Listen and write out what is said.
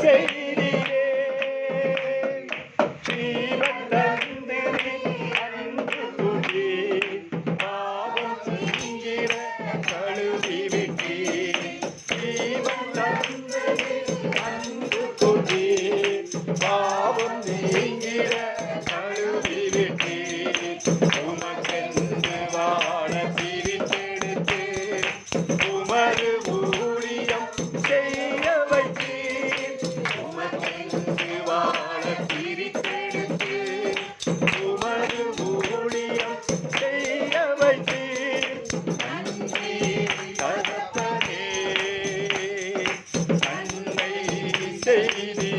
செய்தியே ஜீவன் தந்திரி அன்பு துதி பாவம் நீங்கிற கழுவி விட்டி ஜீவன் தந்திரி அன்பு துதி பாவம் நீங்கிற கழுவி விட்டி உமக்கென்று வாழ பிரித்தெடுத்து உமது ஊழியம் செய்ய வைத்தீர் உமக்கென்று வாழ பிரித்தெடுத்து உமது ஊழியம் செய்ய வைத்தீர் நன்றி தகப்பனே நன்மை செய்தி